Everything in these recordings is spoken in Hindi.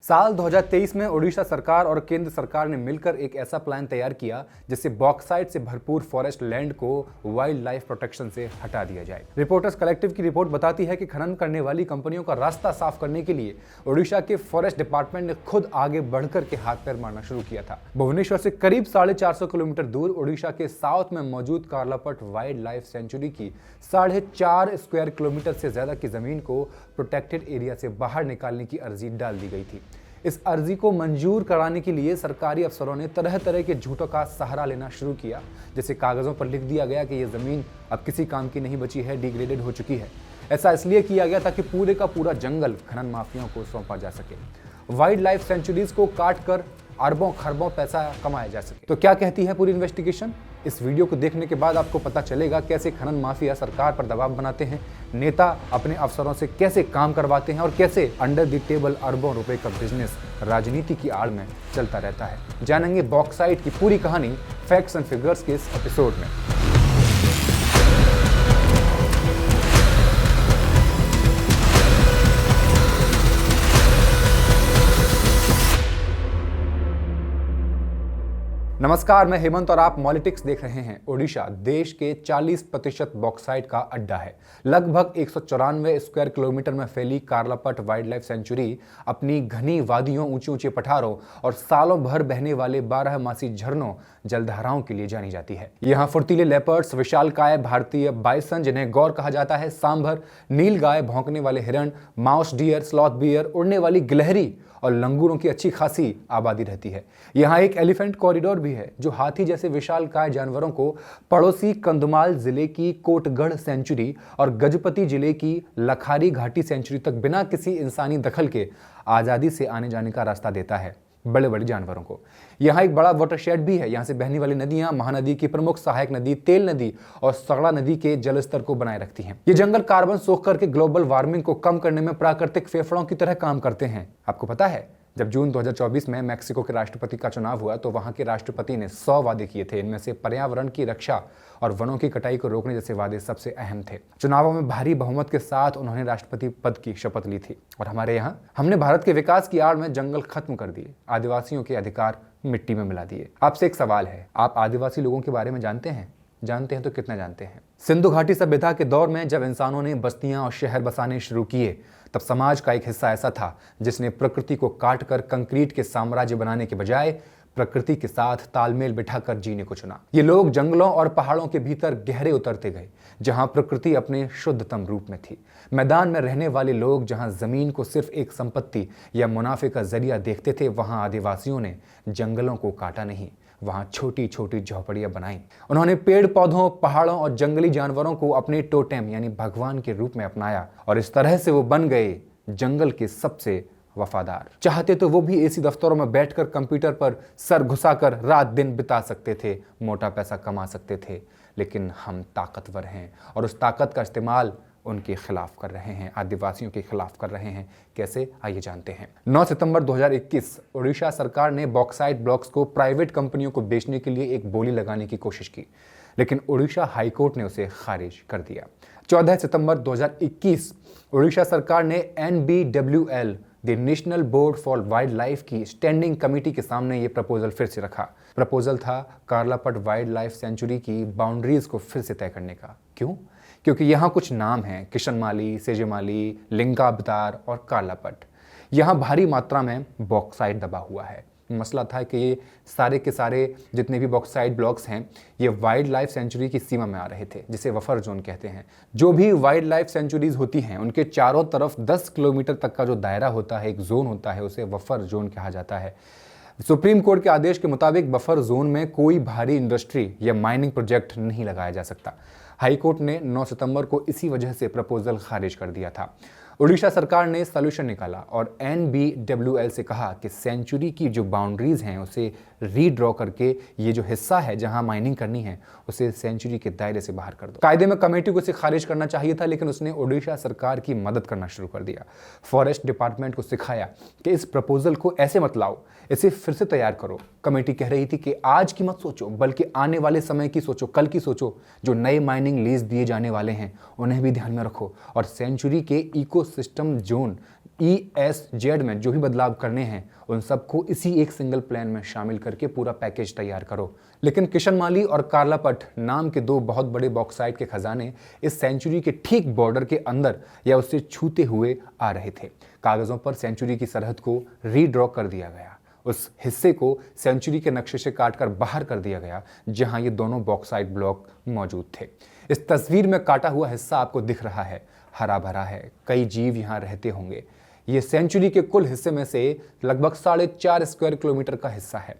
साल 2023 में ओडिशा सरकार और केंद्र सरकार ने मिलकर एक ऐसा प्लान तैयार किया जिससे बॉक्साइट से भरपूर फॉरेस्ट लैंड को वाइल्ड लाइफ प्रोटेक्शन से हटा दिया जाए। रिपोर्टर्स कलेक्टिव की रिपोर्ट बताती है कि खनन करने वाली कंपनियों का रास्ता साफ करने के लिए ओडिशा के फॉरेस्ट डिपार्टमेंट ने खुद आगे बढ़कर के हाथ पैर मारना शुरू किया था। भुवनेश्वर से करीब 450 किलोमीटर दूर ओडिशा के साउथ में मौजूद कार्लापट वाइल्ड लाइफ सेंचुरी की 4.5 स्क्वायर किलोमीटर से ज्यादा की जमीन को प्रोटेक्टेड एरिया से बाहर निकालने की अर्जी डाल दी गई थी। इस अर्जी को मंजूर कराने के लिए सरकारी अफसरों ने तरह तरह के झूठों का सहारा लेना शुरू किया। जैसे कागजों पर लिख दिया गया कि यह जमीन अब किसी काम की नहीं बची है, डिग्रेडेड हो चुकी है। ऐसा इसलिए किया गया ताकि पूरे का पूरा जंगल खनन माफियाओं को सौंपा जा सके, वाइल्ड लाइफ सेंचुरीज को काट कर अरबों खरबों पैसा कमाया जा सके। तो क्या कहती है पूरी इन्वेस्टिगेशन? इस वीडियो को देखने के बाद आपको पता चलेगा कैसे खनन माफिया सरकार पर दबाव बनाते हैं, नेता अपने अफसरों से कैसे काम करवाते हैं और कैसे अंडर द टेबल अरबों रुपए का बिजनेस राजनीति की आड़ में चलता रहता है। जानेंगे बॉक्साइट की पूरी कहानी फैक्ट्स एंड फिगर्स के इस एपिसोड में। नमस्कार, मैं हेमंत और आप मॉलिटिक्स देख रहे हैं। ओडिशा देश के 40% बॉक्साइट का अड्डा है। लगभग 194 स्क्वायर किलोमीटर में फैली कार्लापट वाइल्ड लाइफ सेंचुरी अपनी घनी वादियों, ऊंचे ऊंचे पठारों और सालों भर बहने वाले 12 मासी झरनों, जलधाराओं के लिए जानी जाती है। यहाँ फुर्तीले लेपर्ड्स, विशालकाय भारतीय बाइसन जिन्हें गौर कहा जाता है, सांभर, नीलगाय, भौंकने वाले हिरण, माउस डियर, स्लॉथ बियर, उड़ने वाली गिलहरी और लंगूरों की अच्छी खासी आबादी रहती है। यहाँ एक एलिफेंट कॉरिडोर भी है जो हाथी जैसे विशालकाय जानवरों को पड़ोसी कंधमाल जिले की कोटगढ़ सेंचुरी और गजपति जिले की लखारी घाटी सेंचुरी तक बिना किसी इंसानी दखल के आजादी से आने जाने का रास्ता देता है बड़े बड़े जानवरों को। यहाँ एक बड़ा वाटरशेड भी है। यहाँ से बहने वाली नदियां महानदी की प्रमुख सहायक नदी तेल नदी और सगड़ा नदी के जलस्तर को बनाए रखती हैं। ये जंगल कार्बन सोख करके ग्लोबल वार्मिंग को कम करने में प्राकृतिक फेफड़ों की तरह काम करते हैं। आपको पता है, जब जून 2024 में मैक्सिको के राष्ट्रपति का चुनाव हुआ तो वहां के राष्ट्रपति ने 100 वादे किए थे। इनमें से पर्यावरण की रक्षा और वनों की कटाई को रोकने जैसे वादे सबसे अहम थे। चुनावों में भारी बहुमत के साथ उन्होंने राष्ट्रपति पद की शपथ ली थी। और हमारे यहाँ हमने भारत के विकास की आड़ में जंगल खत्म कर दिए, आदिवासियों के अधिकार मिट्टी में मिला दिए। आपसे एक सवाल है, आप आदिवासी लोगों के बारे में जानते हैं? जानते हैं तो कितना जानते हैं? सिंधु घाटी सभ्यता के दौर में जब इंसानों ने बस्तियां और शहर बसाने शुरू किए तब समाज का एक हिस्सा ऐसा था जिसने प्रकृति को काट कर कंक्रीट के साम्राज्य बनाने के बजाय प्रकृति के साथ तालमेल बिठाकर जीने को चुना। ये लोग जंगलों और पहाड़ों के भीतर गहरे उतरते गए जहां प्रकृति अपने शुद्धतम रूप में थी। मैदान में रहने वाले लोग जहां जमीन को सिर्फ एक संपत्ति या मुनाफे का जरिया देखते थे, वहां आदिवासियों ने जंगलों को काटा नहीं, वहां छोटी छोटी झोपड़ियां बनाई। उन्होंने पेड़ पौधों, पहाड़ों और जंगली जानवरों को अपने टोटेम यानी भगवान के रूप में अपनाया और इस तरह से वो बन गए जंगल के सबसे वफादार। चाहते तो वो भी एसी दफ्तरों में बैठकर कंप्यूटर पर सर घुसाकर रात दिन बिता सकते थे, मोटा पैसा कमा सकते थे, लेकिन हम ताकतवर हैं और उस ताकत का इस्तेमाल उनके खिलाफ कर रहे हैं, आदिवासियों के खिलाफ कर रहे हैं। कैसे, आइए जानते हैं। 9 सितंबर 2021 ओडिशा सरकार ने बॉक्साइट ब्लॉक्स को प्राइवेट कंपनियों को बेचने के लिए एक बोली लगाने की कोशिश की, लेकिन ओडिशा हाईकोर्ट ने उसे खारिज कर दिया। 14 सितंबर 2021 ओडिशा सरकार ने NBWL the national board for wild life की स्टैंडिंग कमेटी के सामने ये प्रपोजल फिर से रखा। प्रपोजल था कार्लापट वाइल्ड लाइफ सेंचुरी की बाउंड्रीज को फिर से तय करने का। क्यों? क्योंकि यहाँ कुछ नाम हैं, किशनमाली, सेजेमाली, लिंगाबतार और कार्लापट। यहाँ भारी मात्रा में बॉक्साइट दबा हुआ है। मसला था कि ये सारे के सारे जितने भी बॉक्साइट ब्लॉक्स हैं ये वाइल्ड लाइफ सेंचुरी की सीमा में आ रहे थे, जिसे बफर जोन कहते हैं। जो भी वाइल्ड लाइफ सेंचुरीज होती हैं उनके चारों तरफ 10 किलोमीटर तक का जो दायरा होता है, एक जोन होता है, उसे बफर जोन कहा जाता है। सुप्रीम कोर्ट के आदेश के मुताबिक बफर जोन में कोई भारी इंडस्ट्री या माइनिंग प्रोजेक्ट नहीं लगाया जा सकता। हाईकोर्ट ने 9 सितंबर को इसी वजह से प्रपोजल खारिज कर दिया था। ओडिशा सरकार ने सॉल्यूशन निकाला और NBWL से कहा कि सेंचुरी की जो बाउंड्रीज हैं उसे रीड्रॉ करके ये जो हिस्सा है जहां माइनिंग करनी है उसे सेंचुरी के दायरे से बाहर कर दो। कायदे में कमेटी को इसे खारिज करना चाहिए था, लेकिन उसने ओडिशा सरकार की मदद करना शुरू कर दिया। फॉरेस्ट डिपार्टमेंट को सिखाया कि इस प्रपोजल को ऐसे मत लाओ, इसे फिर से तैयार करो। कमेटी कह रही थी कि आज की मत सोचो बल्कि आने वाले समय की सोचो, कल की सोचो। जो नए माइनिंग लीज दिए जाने वाले हैं उन्हें भी ध्यान में रखो और सेंचुरी के इकोसिस्टम जोन ESZ में जो भी बदलाव करने हैं उन सबको इसी एक सिंगल प्लान में शामिल करके पूरा पैकेज तैयार करो। लेकिन किशन माली और कार्लापट नाम के दो बहुत बड़े बॉक्साइट के खजाने इस सेंचुरी के ठीक बॉर्डर के अंदर या उससे छूते हुए आ रहे थे। कागजों पर सेंचुरी की सरहद को रीड्रॉ कर दिया गया, उस हिस्से को सेंचुरी के नक्शे से काटकर बाहर कर दिया गया जहां ये दोनों बॉक्साइट ब्लॉक मौजूद थे। इस तस्वीर में काटा हुआ हिस्सा आपको दिख रहा है, हरा भरा है, कई जीव यहां रहते होंगे। ये सेंचुरी के कुल हिस्से में से लगभग 4.5 स्क्वायर किलोमीटर का हिस्सा है।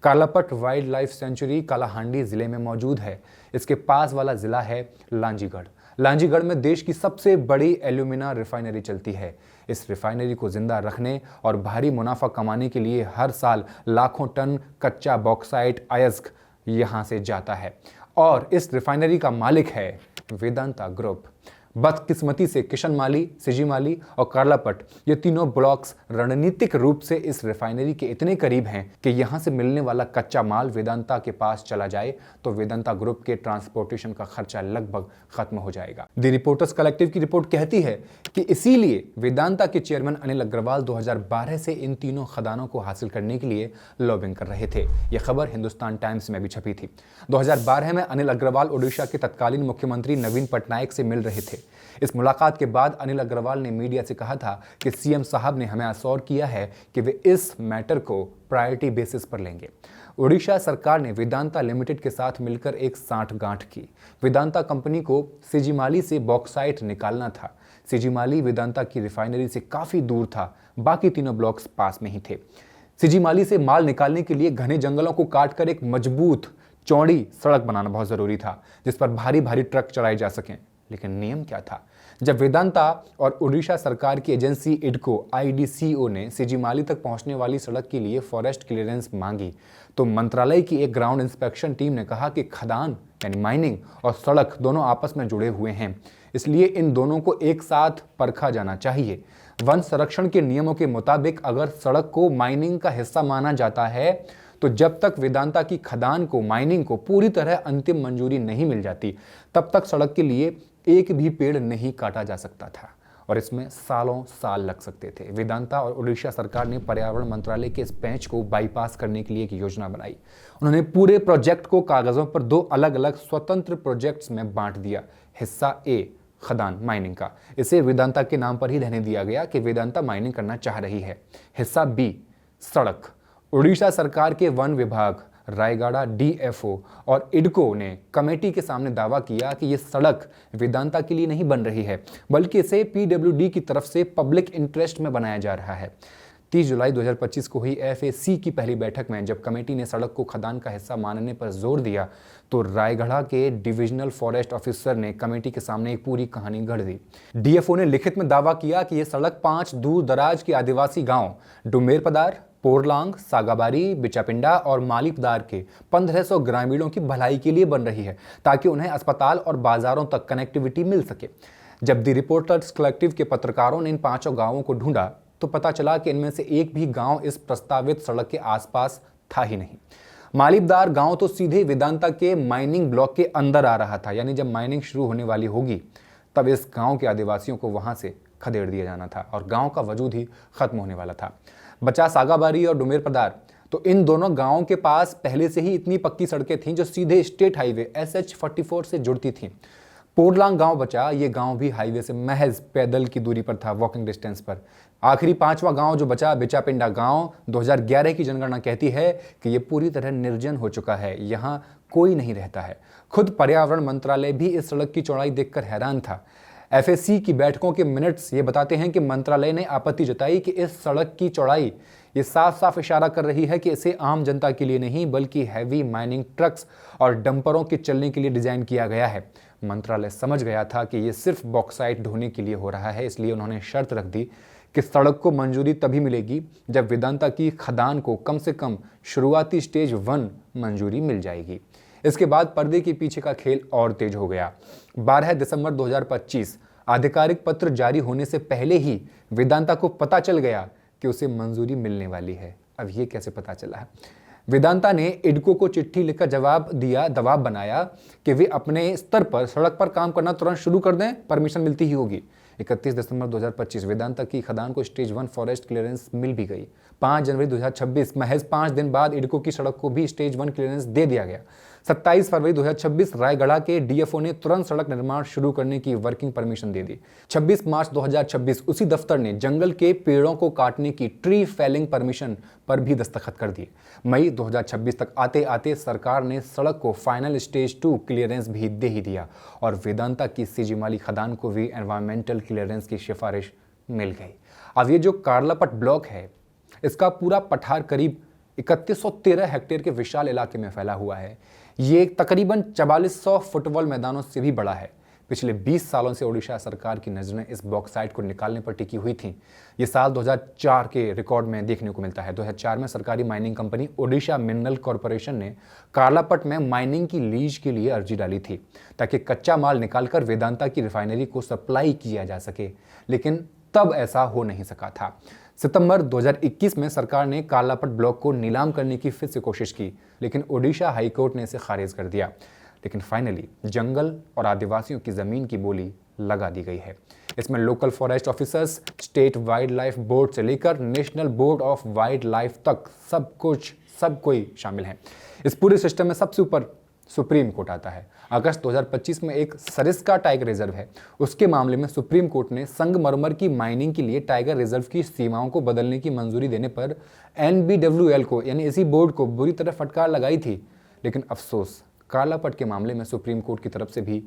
कार्लापट वाइल्ड लाइफ सेंचुरी कालाहांडी जिले में मौजूद है। इसके पास वाला जिला है लांजीगढ़। लांजीगढ़ में देश की सबसे बड़ी एल्यूमिना रिफाइनरी चलती है। इस रिफाइनरी को जिंदा रखने और भारी मुनाफा कमाने के लिए हर साल लाखों टन कच्चा बॉक्साइट अयस्क यहां से जाता है और इस रिफाइनरी का मालिक है वेदांता ग्रुप। बदकिस्मती से किशन माली, सीजी माली और कार्लापट ये तीनों ब्लॉक्स रणनीतिक रूप से इस रिफाइनरी के इतने करीब हैं कि यहां से मिलने वाला कच्चा माल वेदांता के पास चला जाए तो वेदांता ग्रुप के ट्रांसपोर्टेशन का खर्चा लगभग खत्म हो जाएगा। द रिपोर्टर्स कलेक्टिव की रिपोर्ट कहती है कि इसीलिए वेदांता के चेयरमैन अनिल अग्रवाल 2012 से इन तीनों खदानों को हासिल करने के लिए लॉबिंग कर रहे थे। यह खबर हिंदुस्तान टाइम्स में भी छपी थी। 2012 में अनिल अग्रवाल ओडिशा के तत्कालीन मुख्यमंत्री नवीन पटनायक से मिल रहे थे। इस मुलाकात के बाद अनिल अग्रवाल ने मीडिया से कहा था कि सीएम साहब ने हमें आश्वस्त किया है कि वे इस मैटर को प्रायोरिटी बेसिस पर लेंगे। ओडिशा सरकार ने वेदांता लिमिटेड के साथ मिलकर एक साठगांठ की। वेदांता कंपनी को सीजीमाली से बॉक्साइट निकालना था। सीजीमाली वेदांता की रिफाइनरी से काफी दूर था, बाकी तीनों ब्लॉक्स पास में ही थे। सीजीमाली से माल निकालने के लिए घने जंगलों को काटकर एक मजबूत चौड़ी सड़क बनाना बहुत जरूरी था जिस पर भारी भारी ट्रक चलाए जा सकें। लेकिन नियम क्या था? जब वेदांता और ओडिशा सरकार की एजेंसी इडको IDCO ने सीजीमाली तक पहुंचने वाली सड़क के लिए फॉरेस्ट क्लियरेंस मांगी तो मंत्रालय की एक ग्राउंड इंस्पेक्शन टीम ने कहा कि खदान यानी माइनिंग और सड़क दोनों आपस में जुड़े हुए हैं, इसलिए इन दोनों को एक साथ परखा जाना चाहिए। वन संरक्षण के नियमों के मुताबिक अगर सड़क को माइनिंग का हिस्सा माना जाता है तो जब तक वेदांता की खदान को माइनिंग को पूरी तरह अंतिम मंजूरी नहीं मिल जाती तब तक सड़क के लिए एक भी पेड़ नहीं काटा जा सकता था और इसमें सालों साल लग सकते थे। वेदांता और ओडिशा सरकार ने पर्यावरण मंत्रालय के इस पेंच को बाईपास करने के लिए एक योजना बनाई। उन्होंने पूरे प्रोजेक्ट को कागजों पर दो अलग अलग स्वतंत्र प्रोजेक्ट्स में बांट दिया। हिस्सा A खदान माइनिंग का, इसे वेदांता के नाम पर ही रहने दिया गया कि वेदांता माइनिंग करना चाह रही है। हिस्सा B सड़क, ओडिशा सरकार के वन विभाग, रायगढ़ DFO और इडको ने कमेटी के सामने दावा किया कि यह सड़क वेदांता के लिए नहीं बन रही है बल्कि इसे PWD की तरफ से पब्लिक इंटरेस्ट में बनाया जा रहा है। 30 जुलाई 2025 को हुई FAC की पहली बैठक में जब कमेटी ने सड़क को खदान का हिस्सा मानने पर जोर दिया तो रायगढ़ के डिविजनल फॉरेस्ट ऑफिसर ने कमेटी के सामने एक पूरी कहानी गढ़ दी। DFO ने लिखित में दावा किया कि यह सड़क 5 दूर दराज के आदिवासी गांव डुमेरपदार, पोरलांग, सागाबारी, बिचापिंडा और मालीपदार के 1500 ग्रामीणों की भलाई के लिए बन रही है ताकि उन्हें अस्पताल और बाजारों तक कनेक्टिविटी मिल सके। जब द रिपोर्टर्स कलेक्टिव के पत्रकारों ने इन 5 गांवों को ढूंढा तो पता चला कि इनमें से एक भी गांव इस प्रस्तावित सड़क के आसपास था ही नहीं। मालीपदार गांव तो सीधे वेदांता के माइनिंग ब्लॉक के अंदर आ रहा था, यानी जब माइनिंग शुरू होने वाली होगी तब इस गांव के आदिवासियों को वहां से खदेड़ दिया जाना था और गांव का वजूद ही खत्म होने वाला था। बचा सागाबारी और डुमेरपदार, तो इन दोनों गांवों के पास पहले से ही इतनी पक्की सड़कें थीं जो सीधे स्टेट हाईवे SH44 से जुड़ती थीं। पोरलांग गांव बचा, ये गांव भी हाईवे से महज पैदल की दूरी पर था, वॉकिंग डिस्टेंस पर। आखिरी 5वां गांव जो बचा बिचापिंडा गांव, 2011 की जनगणना कहती है कि यह पूरी तरह निर्जन हो चुका है, यहाँ कोई नहीं रहता है। खुद पर्यावरण मंत्रालय भी इस सड़क की चौड़ाई देखकर हैरान था। FAC की बैठकों के मिनट्स ये बताते हैं कि मंत्रालय ने आपत्ति जताई कि इस सड़क की चौड़ाई ये साफ साफ इशारा कर रही है कि इसे आम जनता के लिए नहीं बल्कि हैवी माइनिंग ट्रक्स और डंपरों के चलने के लिए डिजाइन किया गया है। मंत्रालय समझ गया था कि ये सिर्फ बॉक्साइट ढोने के लिए हो रहा है, इसलिए उन्होंने शर्त रख दी कि सड़क को मंजूरी तभी मिलेगी जब वेदांता की खदान को कम से कम शुरुआती स्टेज 1 मंजूरी मिल जाएगी। इसके बाद पर्दे के पीछे का खेल और तेज हो गया। 12 दिसंबर 2025 आधिकारिक पत्र जारी होने से पहले ही वेदांता को पता चल गया कि उसे मंजूरी मिलने वाली है। अब ये कैसे पता चला है? वेदांता ने इडको को चिट्ठी लिखकर जवाब दिया, दबाव बनाया कि वे अपने स्तर पर सड़क पर काम करना तुरंत शुरू कर दें, परमिशन मिलती ही होगी। 31 दिसंबर 2025 वेदांता की खदान को स्टेज 1 फॉरेस्ट क्लियरेंस मिल भी गई। 5 जनवरी 2026 महज 5 दिन बाद इडको की सड़क को भी स्टेज 1 क्लियरेंस दे दिया गया। 27 फरवरी 2026 रायगढ़ के डीएफओ ने तुरंत सड़क निर्माण शुरू करने की वर्किंग परमिशन दे दी। 26 मार्च 2026 उसी दफ्तर ने जंगल के पेड़ों को काटने की ट्री फेलिंग परमिशन पर भी दस्तखत कर दिए। मई 2026 तक आते आते सरकार ने सड़क को फाइनल स्टेज 2 क्लियरेंस भी दे ही दिया और वेदांता की सीजीमाली खदान को भी एनवायरमेंटल क्लियरेंस की सिफारिश मिल गई। अब ये जो कार्लापट ब्लॉक है, इसका पूरा पठार करीब 3113 हेक्टेयर के विशाल इलाके में फैला हुआ है। ये तकरीबन 4400 फुटबॉल मैदानों से भी बड़ा है। पिछले 20 सालों से ओडिशा सरकार की नजरें इस बॉक्साइट को निकालने पर टिकी हुई थी। ये साल 2004 के रिकॉर्ड में देखने को मिलता है। 2004 में सरकारी mining company Odisha mineral corporation ने कार्लापट में माइनिंग की लीज के लिए अर्जी डाली थी ताकि कच्चा माल निकालकर वेदांता की रिफाइनरी को सप्लाई किया जा सके, लेकिन तब ऐसा हो नहीं सका था। सितंबर 2021 में सरकार ने कार्लापट ब्लॉक को नीलाम करने की फिर से कोशिश की, लेकिन ओडिशा हाईकोर्ट ने इसे खारिज कर दिया। लेकिन फाइनली जंगल और आदिवासियों की जमीन की बोली लगा दी गई है। इसमें local forest officers, state wild life board से लेकर national board of wild life तक सब कोई शामिल है। इस पूरे सिस्टम में सबसे ऊपर सुप्रीम कोर्ट आता है। अगस्त 2025 में एक सरिस्का टाइगर रिजर्व है, उसके मामले में सुप्रीम कोर्ट ने संगमरमर की माइनिंग के लिए टाइगर रिजर्व की सीमाओं को बदलने की मंजूरी देने पर NBWL को यानी इसी बोर्ड को बुरी तरह फटकार लगाई थी। लेकिन अफसोस, कार्लापट के मामले में सुप्रीम कोर्ट की तरफ से भी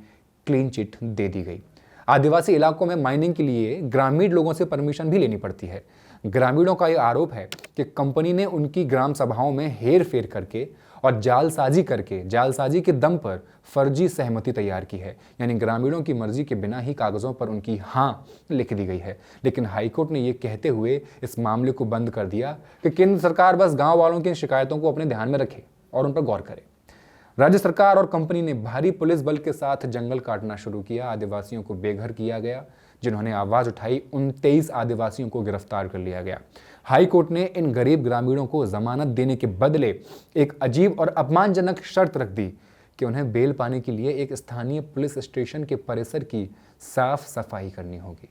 क्लीन चिट दे दी गई। आदिवासी इलाकों में माइनिंग के लिए ग्रामीण लोगों से परमिशन भी लेनी पड़ती है। ग्रामीणों का यह आरोप है कि कंपनी ने उनकी ग्राम सभाओं में हेर फेर करके और जालसाजी के दम पर फर्जी सहमति तैयार की है, यानी ग्रामीणों की मर्जी के बिना ही कागजों पर उनकी हाँ लिख दी गई है। लेकिन हाईकोर्ट ने यह कहते हुए इस मामले को बंद कर दिया कि केंद्र सरकार बस गांव वालों की शिकायतों को अपने ध्यान में रखे और उन पर गौर करे। राज्य सरकार और कंपनी ने भारी पुलिस बल के साथ जंगल काटना शुरू किया। आदिवासियों को बेघर किया गया। जिन्होंने आवाज उठाई उन 23 आदिवासियों को गिरफ्तार कर लिया गया। हाई कोर्ट ने इन गरीब ग्रामीणों को जमानत देने के बदले एक अजीब और अपमानजनक शर्त रख दी कि उन्हें बेल पाने के लिए एक स्थानीय पुलिस स्टेशन के परिसर की साफ सफाई करनी होगी।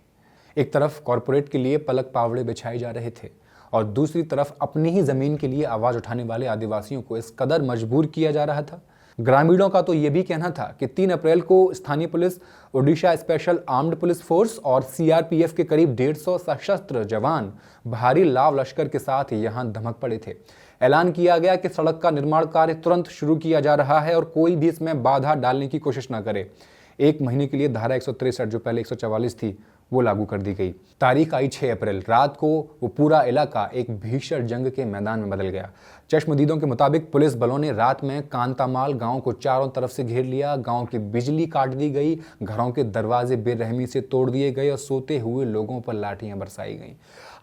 एक तरफ कॉरपोरेट के लिए पलक पावड़े बिछाए जा रहे थे और दूसरी तरफ अपनी ही जमीन के लिए आवाज उठाने वाले आदिवासियों को इस कदर मजबूर किया जा रहा था। ग्रामीणों का तो यह भी कहना था कि 3 अप्रैल को स्थानीय police, Odisha special armed police force और CRPF के करीब 150 सशस्त्र जवान भारी लाव लश्कर के साथ यहां धमक पड़े थे। ऐलान किया गया कि सड़क का निर्माण कार्य तुरंत शुरू किया जा रहा है और कोई भी इसमें बाधा डालने की कोशिश न करे। 1 महीने के लिए धारा 163 जो पहले 144 थी वो लागू कर दी गई। तारीख आई 6 अप्रैल। रात को वो पूरा इलाका एक भीषण जंग के मैदान में बदल गया। चश्मदीदों के मुताबिक पुलिस बलों ने रात में कांतामाल गांव को चारों तरफ से घेर लिया। गांव की बिजली काट दी गई, घरों के दरवाजे बेरहमी से तोड़ दिए गए और सोते हुए लोगों पर लाठियां बरसाई गईं।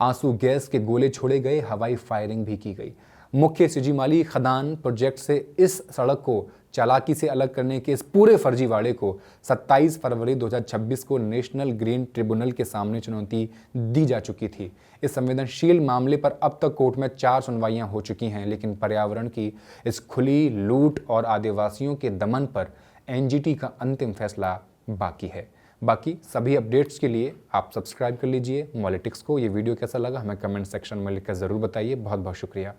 आंसू गैस के गोले छोड़े गए, हवाई फायरिंग भी की गई। मुख्य सीजीमाली खदान प्रोजेक्ट से इस सड़क को चालाकी से अलग करने के इस पूरे फर्जीवाड़े को 27 फरवरी 2026 को नेशनल ग्रीन ट्रिब्यूनल के सामने चुनौती दी जा चुकी थी। इस संवेदनशील मामले पर अब तक कोर्ट में 4 सुनवाइयां हो चुकी हैं, लेकिन पर्यावरण की इस खुली लूट और आदिवासियों के दमन पर NGT का अंतिम फैसला बाकी है। बाकी सभी अपडेट्स के लिए आप सब्सक्राइब कर लीजिए मॉलिटिक्स को। ये वीडियो कैसा लगा हमें कमेंट सेक्शन में लिखकर ज़रूर बताइए। बहुत बहुत शुक्रिया।